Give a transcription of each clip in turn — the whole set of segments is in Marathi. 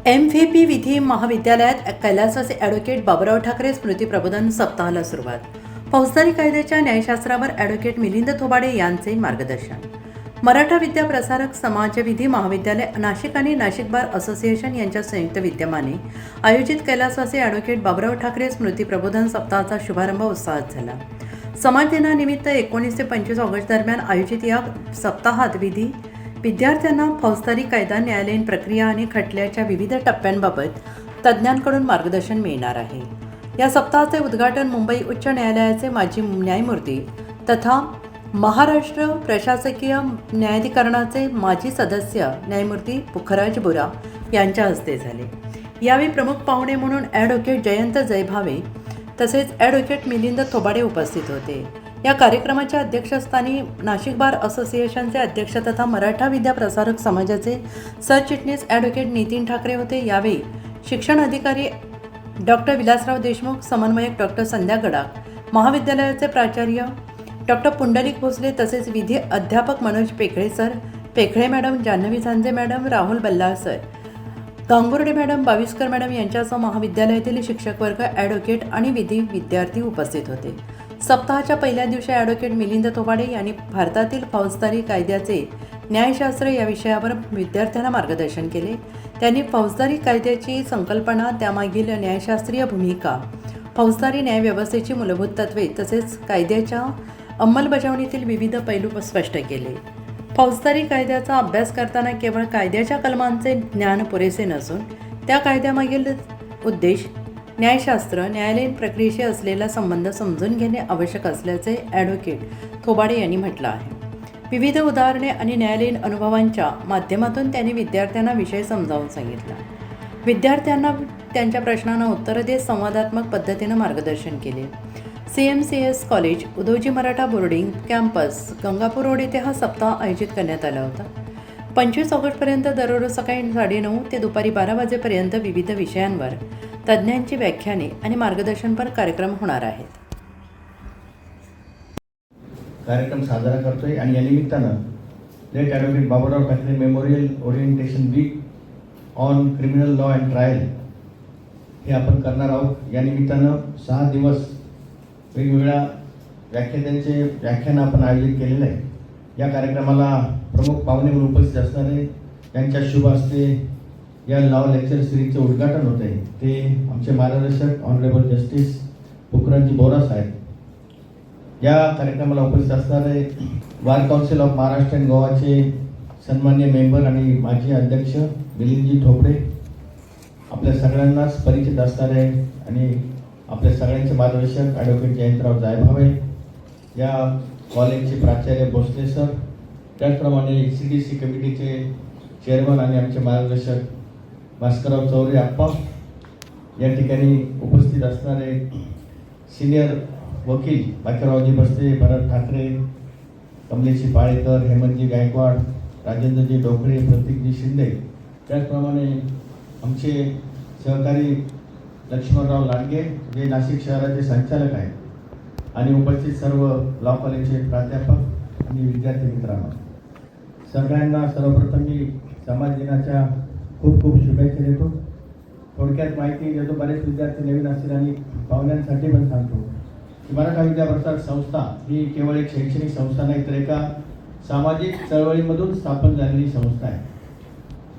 MVP विधी महाविद्यालयात कैलासवासी ॲडव्होकेट बाबुराव ठाकरे स्मृती प्रबोधन सप्ताहाला सुरुवात. फौजदारी कायद्याच्या न्यायशास्त्रावर ॲडव्होकेट मिलिंद थोबाडे यांचे मार्गदर्शन. मराठा विद्या प्रसारक समाज विधी महाविद्यालय नाशिक आणि नाशिक बार असोसिएशन यांच्या संयुक्त विद्यमाने आयोजित कैलासवासी ॲडव्होकेट बाबुराव ठाकरे स्मृती प्रबोधन सप्ताहाचा शुभारंभ उत्साहात झाला. समाज दिनानिमित्त 19 ते 25 ऑगस्ट दरम्यान आयोजित या सप्ताहात विद्यार्थ्यांना फौजदारी कायदा, न्यायालयीन प्रक्रिया आणि खटल्याच्या विविध टप्प्यांबाबत तज्ज्ञांकडून मार्गदर्शन मिळणार आहे. या सप्ताहाचे उद्घाटन मुंबई उच्च न्यायालयाचे माजी न्यायमूर्ती तथा महाराष्ट्र प्रशासकीय न्यायाधिकरणाचे माजी सदस्य न्यायमूर्ती पुखराज बुरा यांच्या हस्ते झाले. यावेळी प्रमुख पाहुणे म्हणून ॲडव्होकेट जयंत जयभावे तसेच ॲडव्होकेट मिलिंद थोबाडे उपस्थित होते. या कार्यक्रमाच्या अध्यक्षस्थानी नाशिक बार असोसिएशनचे अध्यक्ष तथा मराठा विद्या प्रसारक समाजाचे सरचिटणीस ॲडव्होकेट नितीन ठाकरे होते. यावेळी शिक्षण अधिकारी डॉक्टर विलासराव देशमुख, समन्वयक डॉक्टर संध्या गडाख, महाविद्यालयाचे प्राचार्य डॉक्टर पुंडलिक भोसले तसेच विधी अध्यापक Manoj Pekhale sir, Pekhale madam, Janhavi Sanje madam, Rahul Ballal sir, Gangurde madam, Baviskar madam यांच्यासह महाविद्यालयातील शिक्षक वर्ग, ॲडव्होकेट आणि विधी विद्यार्थी उपस्थित होते. सप्ताहाच्या पहिल्या दिवशी ॲडव्होकेट मिलिंद थोबाडे यांनी भारतातील फौजदारी कायद्याचे न्यायशास्त्र या विषयावर विद्यार्थ्यांना मार्गदर्शन केले. त्यांनी फौजदारी कायद्याची संकल्पना, त्यामागील न्यायशास्त्रीय भूमिका, फौजदारी न्यायव्यवस्थेची मूलभूत तत्त्वे तसेच कायद्याच्या अंमलबजावणीतील विविध पैलू स्पष्ट केले. फौजदारी कायद्याचा अभ्यास करताना केवळ कायद्याच्या कलमांचे ज्ञान पुरेसे नसून त्या कायद्यामागील उद्देश, न्यायशास्त्र, न्यायालयीन प्रक्रियेशी असलेला संबंध समजून घेणे आवश्यक असल्याचे ॲडव्होकेट थोबाडे यांनी म्हटलं आहे. विविध उदाहरणे आणि न्यायालयीन अनुभवांच्या माध्यमातून त्यांनी विद्यार्थ्यांना विषय समजावून सांगितला. विद्यार्थ्यांना त्यांच्या प्रश्नांना उत्तरं देत संवादात्मक पद्धतीनं मार्गदर्शन केले. CMCS college, Udoji Maratha boarding campus, Gangapur road येथे हा सप्ताह आयोजित करण्यात आला होता. 25 ऑगस्टपर्यंत दररोज सकाळी 9:30 ते दुपारी 12 वाजेपर्यंत विविध विषयांवर तज्ज्ञांची व्याख्याने आणि मार्गदर्शनपर कार्यक्रम होणार आहेत. कार्यक्रम साजरा करतोय आणि या निमित्तानं late advocate Baburao Thackeray memorial orientation week on criminal law and trial हे आपण करणार आहोत. या निमित्तानं 6 दिवस वेगवेगळ्या व्याख्यात्यांचे व्याख्यान आपण आयोजित केलेलं आहे. या कार्यक्रमाला प्रमुख पाहुणे म्हणून उपस्थित असणारे त्यांच्या शुभ हस्ते या लॉ लेक्चर सिरीजचे उद्घाटन होते. ते आमचे मार्गदर्शक ऑनरेबल जस्टिस पुखराजी बोरा साहेब. या कार्यक्रमाला उपस्थित असणारे bar council of Maharashtra and गोवाचे सन्मान्य मेंबर आणि माजी अध्यक्ष मिलिंदजी थोपडे, आपल्या सगळ्यांनाच परिचित असणारे आणि आपल्या सगळ्यांचे मार्गदर्शक ॲडव्होकेट जयंतराव जयभावे, या कॉलेजचे प्राचार्य भोसले सर, त्याचप्रमाणे CDC कमिटीचे चेअरमन आणि आमचे मार्गदर्शक भास्करराव चौरे आप्पा, या ठिकाणी उपस्थित असणारे सिनियर वकील बाकीरावजी बस्ते, भरत ठाकरे, कमलेशजी पाळेकर, हेमंतजी गायकवाड, राजेंद्रजी डोकरे, प्रतीकजी शिंदे, त्याचप्रमाणे आमचे सहकारी लक्ष्मणराव लांडगे जे नाशिक शहराचे संचालक आहेत, आणि उपस्थित सर्व लॉ कॉलेजचे प्राध्यापक आणि विद्यार्थी मित्रांनो, सगळ्यांना सर्वप्रथम मी समाज दिनाच्या खूप खूप शुभेच्छा देतो. थोडक्यात माहिती देतो, बरेच विद्यार्थी नवीन असतील आणि पाहुण्यांसाठी पण सांगतो की मराठा विद्या प्रसारक संस्था ही केवळ एक शैक्षणिक संस्था नाही, तर एका सामाजिक चळवळीमधून स्थापन झालेली संस्था आहे.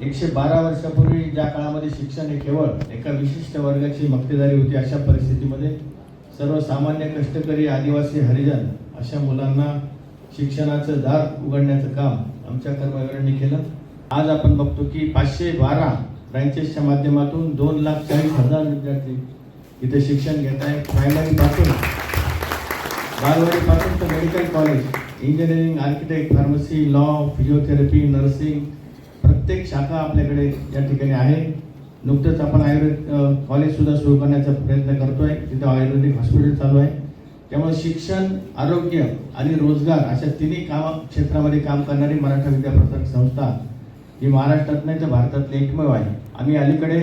112 वर्षापूर्वी ज्या काळामध्ये शिक्षण हे केवळ एका विशिष्ट वर्गाची मक्तेदारी होती, अशा परिस्थितीमध्ये सर्वसामान्य कष्टकरी, आदिवासी, हरिजन अशा मुलांना शिक्षणाचं दार उघडण्याचं काम आमच्या कर्मवीरांनी केलं. आज आपण बघतो की 512 ब्रँचेसच्या माध्यमातून 2,40,000 विद्यार्थी इथे शिक्षण घेत आहेत. प्रायमरीपासून, बालवाडीपासून तर medical college, engineering, architect, pharmacy, law, physiotherapy, nursing, प्रत्येक शाखा आपल्याकडे या ठिकाणी आहे. नुकतंच आपण आयुर्वेद कॉलेजसुद्धा सुरू करण्याचा प्रयत्न करतोय. तिथं आयुर्वेदिक हॉस्पिटल चालू आहे. त्यामुळे शिक्षण, आरोग्य आणि रोजगार अशा तिन्ही क्षेत्रामध्ये काम करणारी मराठा विद्या प्रसारक संस्था ही महाराष्ट्रात नाही तर भारतातली एकमेव आहे. आम्ही अलीकडे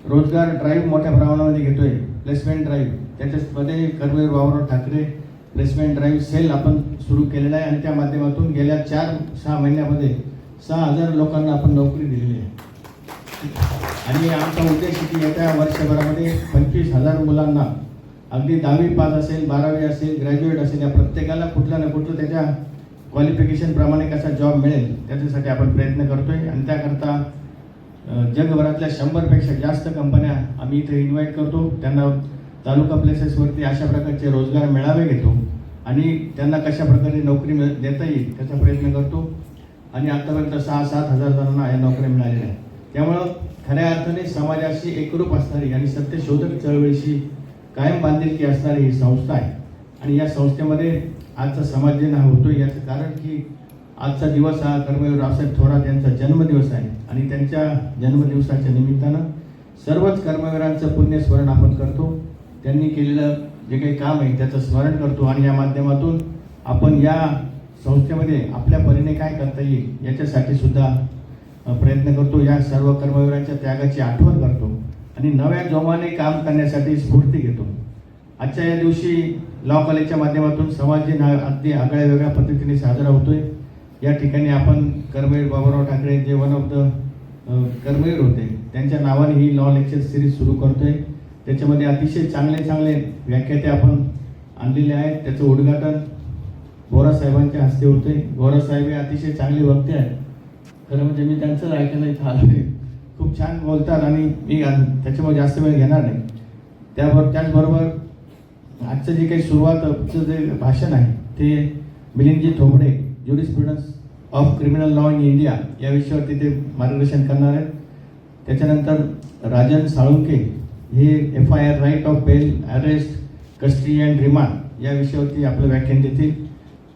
रोजगार ड्राईव्ह मोठ्या प्रमाणामध्ये घेतोय, प्लेसमेंट ड्राईव्ह. त्याच्यामध्ये Karmaveer Baburao Thackeray placement drive cell आपण सुरू केलेला आहे आणि त्या माध्यमातून गेल्या 4-6 महिन्यामध्ये 6,000 लोकांना आपण नोकरी दिलेली आहे. आणि आमचा उद्देश आहे की येत्या वर्षभरामध्ये 25,000 मुलांना अगदी 10वी पास असेल, 12वी असेल, ग्रॅज्युएट असेल, या प्रत्येकाला कुठलं ना कुठलं त्याच्या क्वालिफिकेशनप्रमाणे कसा जॉब मिळेल त्याच्यासाठी आपण प्रयत्न करतोय. आणि त्याकरता जगभरातल्या 100पेक्षा जास्त कंपन्या आम्ही इथे इन्व्हाइट करतो. त्यांना तालुका प्लेसेसवरती अशा प्रकारचे रोजगार मेळावे घेतो आणि त्यांना कशा प्रकारे नोकरी देता येईल त्याचा प्रयत्न करतो. आणि आतापर्यंत 6-7 हजार जणांना या नोकऱ्या मिळालेल्या आहेत. त्यामुळं खऱ्या अर्थाने समाजाशी एकरूप असणारी आणि सत्यशोधक चळवळीशी कायम बांधिलकी असणारी ही संस्था आहे. आणि या संस्थेमध्ये आजचा समाज दिन हा होतो याचं कारण की आजचा दिवस हा कर्मवीर रावसाहेब थोरात यांचा जन्मदिवस आहे. आणि त्यांच्या जन्मदिवसाच्या निमित्तानं सर्वच कर्मवीरांचं पुण्यस्मरण आपण करतो. त्यांनी केलेलं जे काही काम आहे त्याचं स्मरण करतो आणि या माध्यमातून आपण या संस्थेमध्ये आपल्या परीने काय करता येईल याच्यासाठी सुद्धा प्रयत्न करतो. या सर्व कर्मवीरांच्या त्यागाची आठवण करतो आणि नव्या जोमाने काम करण्यासाठी स्फूर्ती घेतो. आजच्या या दिवशी लॉ कॉलेजच्या माध्यमातून समाज दिन हा अगदी आगळ्या वेगळ्या पद्धतीने साजरा होतोय. या ठिकाणी आपण कर्मवीर बाबूराव ठाकरे जे वन ऑफ द कर्मवीर होते त्यांच्या नावाने ही लॉ लेक्चर सिरीज सुरू करतोय. त्याच्यामध्ये अतिशय चांगले व्याख्याते आपण आणलेले आहेत. त्याचं उद्घाटन गोरा साहेबांच्या हस्ते होते. गोरा साहेब हे अतिशय चांगले वक्ते आहेत. खरं म्हणजे मी त्यांचं ऐकायला इथं आलोय. खूप छान बोलतात आणि मी त्याच्यामुळे जास्त वेळ घेणार नाही. त्याचबरोबर आजचं जे काही सुरुवातचं जे भाषण आहे ते Milindji Thobde jurisprudence of criminal law in India या विषयावरती ते मार्गदर्शन करणार आहेत. त्याच्यानंतर राजन साळुंके हे FIR right of bail, arrest, custody and remand या विषयावरती आपलं व्याख्यान देतील.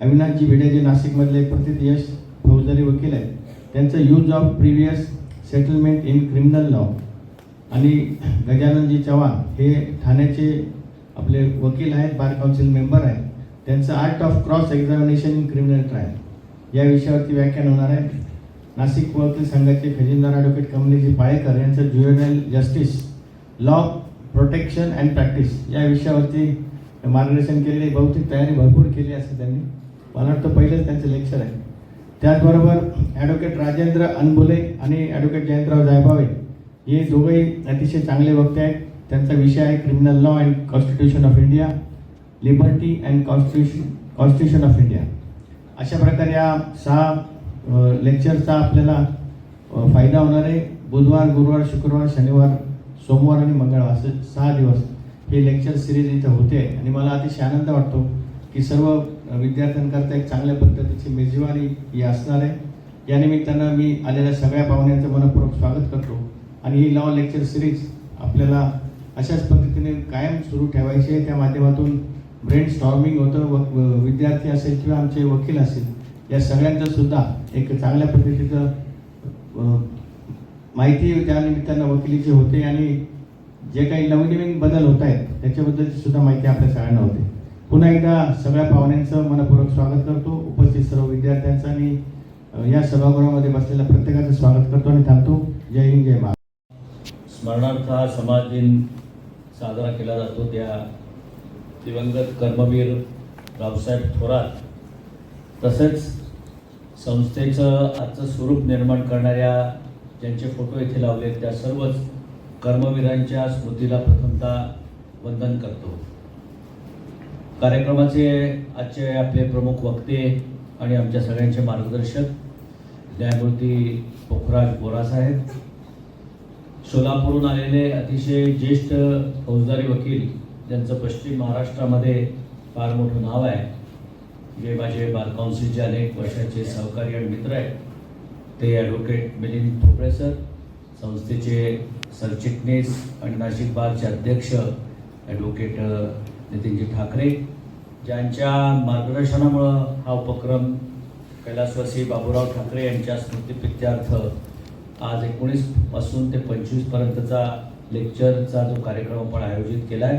अविनाशजी भिडे जे नाशिकमधले प्रतियश फौजदारी वकील आहेत त्यांचं use of previous settlement in criminal law. आणि गजाननजी चव्हाण हे ठाण्याचे आपले वकील आहेत, बार काउन्सिल मेंबर आहेत. त्यांचं art of cross examination in criminal trial या विषयावरती व्याख्यान होणार आहे. नाशिक वकील संघाचे खजिनदार ॲडव्होकेट कमलेशजी पाळेकर यांचं juvenile justice law protection and practice या विषयावरती मार्गदर्शन केलेले. बहुतेक तयारी भरपूर केली असते त्यांनी. मला वाटतं पहिलंच त्यांचं लेक्चर आहे. त्याचबरोबर ॲडव्होकेट राजेंद्र अनबुले आणि ॲडव्होकेट जयंतराव जायभावे हे दोघंही अतिशय चांगले वक्ते आहेत. त्यांचा विषय आहे criminal law and constitution of India, liberty and constitution of India. अशा प्रकारे या 6 लेक्चरचा आपल्याला फायदा होणार आहे. बुधवार, गुरुवार, शुक्रवार, शनिवार, सोमवार आणि मंगळवार असे 6 दिवस हे लेक्चर सिरीज इथं होते. आणि मला अतिशय आनंद वाटतो की सर्व विद्यार्थ्यांकरता एक चांगल्या पद्धतीची मेजवानी ही असणार आहे. या निमित्तानं मी आलेल्या सगळ्या पाहुण्यांचं मनपूर्वक स्वागत करतो. आणि ही लॉ लेक्चर सिरीज आपल्याला अशाच पद्धतीने कायम सुरू ठेवायची आहे. त्या माध्यमातून ब्रेन स्टॉर्मिंग होतं. विद्यार्थी असेल किंवा आमचे वकील असेल या सगळ्यांचं सुद्धा एक चांगल्या पद्धतीचं माहिती त्या निमित्तानं वकिलीची होते आणि जे काही नवीन बदल होत आहेत त्याच्याबद्दलची सुद्धा माहिती आपल्या सगळ्यांना होते. पुन्हा एकदा सगळ्या पाहुण्यांचं मनपूर्वक स्वागत करतो. उपस्थित सर्व विद्यार्थ्यांचं आणि या सभागृहामध्ये बसलेल्या प्रत्येकाचं स्वागत करतो आणि थांबतो. जय हिंद, जय महाराष्ट्र. स्मरणार्थ हा समाज दिन साजरा केला जातो त्या दिवंगत कर्मवीर रावसाहेब थोरात तसेच संस्थेचं आजचं स्वरूप निर्माण करणाऱ्या ज्यांचे फोटो इथे लावले त्या सर्वच कर्मवीरांच्या स्मृतीला प्रथमतः वंदन करतो. कार्यक्रमाचे आजचे आपले प्रमुख वक्ते आणि आमच्या सगळ्यांचे मार्गदर्शक न्यायमूर्ती पोखराज बोरासाहेब, सोलापूरहून आलेले अतिशय ज्येष्ठ फौजदारी वकील ज्यांचं पश्चिम महाराष्ट्रामध्ये फार मोठं नाव आहे, जे माझे बार काउन्सिलचे अनेक वर्षाचे सहकारी आणि मित्र आहेत, ते ॲडव्होकेट मिलिंद थोबडे सर, संस्थेचे सरचिटणीस आणि नाशिक बारचे अध्यक्ष ॲडव्होकेट नितीनजी ठाकरे, ज्यांच्या मार्गदर्शनामुळं हा उपक्रम कैलासवासी बाबूराव ठाकरे यांच्या स्मृतिप्रित्यर्थ आज 19 पासून ते 25 पर्यंतचा लेक्चरचा जो कार्यक्रम आपण आयोजित केला आहे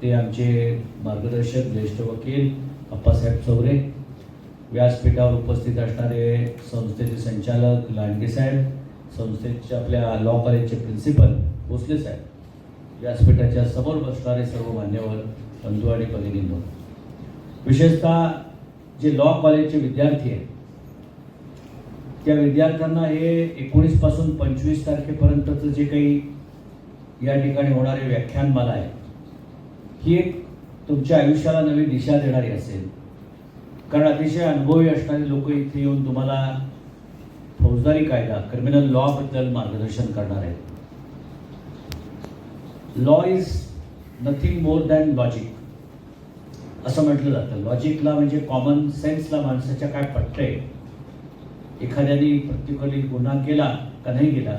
ते आमचे मार्गदर्शक ज्येष्ठ वकील अप्पासाहेब चौरे, व्यासपीठावर उपस्थित असणारे संस्थेचे संचालक लांडगे साहेब, संस्थेच्या आपल्या लॉ कॉलेजचे प्रिन्सिपल भोसले साहेब, व्यासपीठाच्या समोर बसणारे सर्व मान्यवर बंधू आणि भगिनींनो, विशेषतः जे लॉ कॉलेजचे विद्यार्थी आहेत त्या विद्यार्थ्यांना हे 19 पासून 25 तारखेपर्यंतचं जे काही या ठिकाणी होणारे व्याख्यानमाला आहे, ही एक तुमच्या आयुष्याला नवी दिशा देणारी असेल. कारण अतिशय अनुभवी असणारी लोक इथे येऊन तुम्हाला फौजदारी कायदा, क्रिमिनल लॉ बद्दल मार्गदर्शन करणार आहेत. Law is nothing more than logic असं म्हटलं जातं. लॉजिकला म्हणजे कॉमन सेन्सला माणसाच्या काय पटतंय, एखाद्याने प्रत्येकाने गुन्हा केला का नाही केला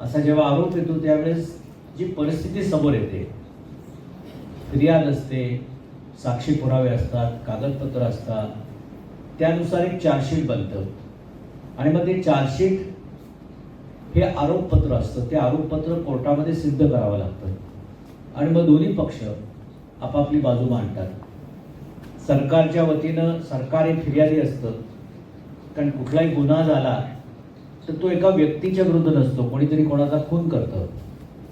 असा जेव्हा आरोप येतो त्यावेळेस जी परिस्थिती समोर येते, फिर्याद असते, साक्षी पुरावे असतात, कागदपत्र असतात, त्यानुसार एक चार्जशीट बनतं आणि मग ते चार्जशीट हे आरोपपत्र असतं. ते आरोपपत्र कोर्टामध्ये सिद्ध करावं लागतं आणि मग दोन्ही पक्ष आपापली बाजू मांडतात. सरकारच्या वतीनं सरकार एक फिर्यादी असतं, कारण कुठलाही गुन्हा झाला तर तो एका व्यक्तीच्या विरुद्ध नसतो. कोणीतरी कोणाचा खून करतं,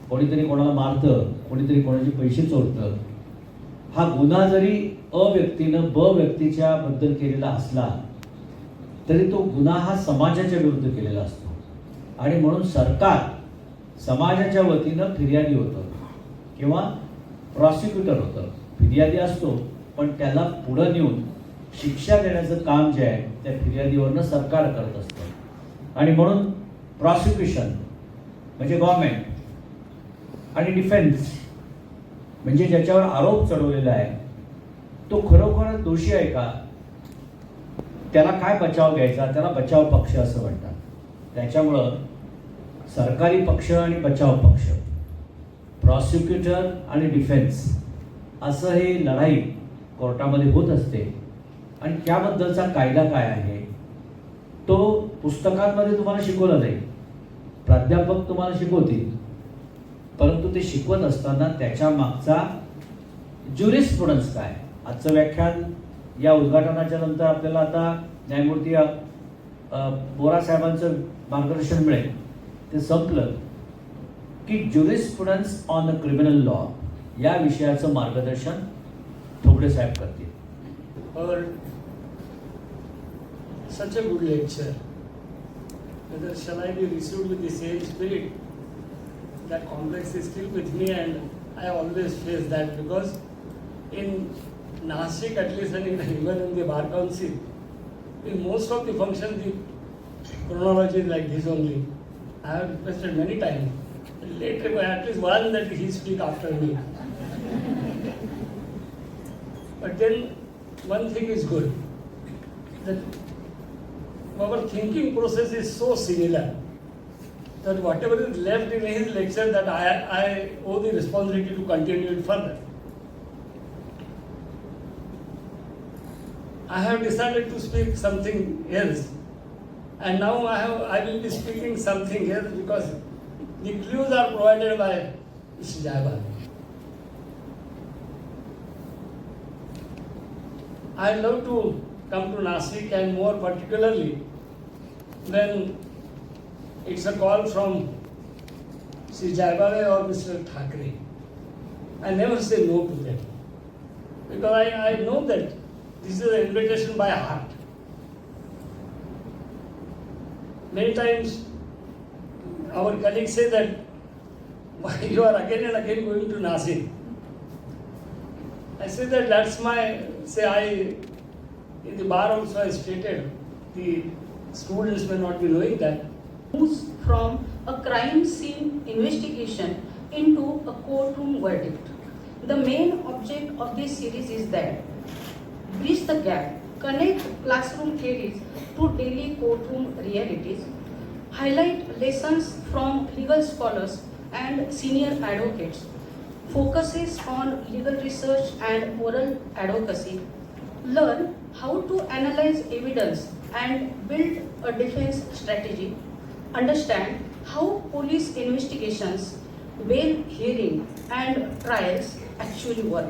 कोणीतरी कोणाला मारतं, कोणीतरी कोणाचे पैसे चोरतं. हा गुन्हा जरी अ व्यक्तीनं ब व्यक्तीच्या बद्दल केलेला असला तरी तो गुन्हा हा समाजाच्या विरुद्ध केलेला असतो आणि म्हणून सरकार समाजाच्या वतीनं फिर्यादी होतं किंवा प्रॉसिक्युटर होतं. फिर्यादी असतो पण त्याला पुढं नेऊन शिक्षा देण्याचं काम जे आहे त्या फिर्यादीवरनं सरकार करत असतं. आणि म्हणून प्रॉसिक्युशन म्हणजे गव्हर्नमेंट आणि डिफेन्स म्हणजे ज्याच्यावर आरोप चढवलेला आहे तो खरोखर दोषी आहे का, त्याला काय बचाव घ्यायचा, त्याला बचाव पक्ष असं म्हणतात. त्याच्यामुळं सरकारी पक्ष आणि बचाव पक्ष, प्रॉसिक्युटर आणि डिफेन्स असं हे लढाई कोर्टामध्ये होत असते. आणि त्याबद्दलचा कायदा काय आहे तो पुस्तकांमध्ये तुम्हाला शिकवला जाईल, प्राध्यापक तुम्हाला शिकवतील, परंतु ते शिकवत असताना त्याच्या मागचा ज्युरिस्प्रुडन्स काय. आजचं व्याख्यान या उद्घाटनाच्या नंतर आपल्याला आता न्यायमूर्ती बोरा साहेबांचं मार्गदर्शन मिळेल. ते संपलं की ज्युरिस्प्रुडन्स ऑन अ क्रिमिनल लॉ या विषयाचं मार्गदर्शन थोबडे साहेब करतील. Or such a good lecture. Whether shall I be received with the same spirit? That complex is still with me, and I always face that because in Nashik, at least, and even in the Bar Council, in most of the functions, the chronology is like this only. I have requested many times. Later, at least one that he speak after me. But then, one thing is good, that our thinking process is so similar that whatever is left in his lecture, that I owe the responsibility to continue it further. I have decided to speak something else, and now I will be speaking something else because the clues are provided by Mr. Jaiba. I love to come to Nashik, and more particularly when it's a call from Sri Jaibale or Mr. Thackeray. I never say no to them because I know that this is an invitation by heart. Many times our colleagues say that why you are again and again going to Nashik. I say that that's my, in the bar also I stated, the students may not be knowing that. Moves from a crime scene investigation into a courtroom verdict. The main object of this series is that bridge the gap, connect classroom theories to daily courtroom realities, highlight lessons from legal scholars and senior advocates, focuses on legal research and oral advocacy, learn how to analyze evidence and build a defense strategy, understand how police investigations, bail hearing and trials actually work.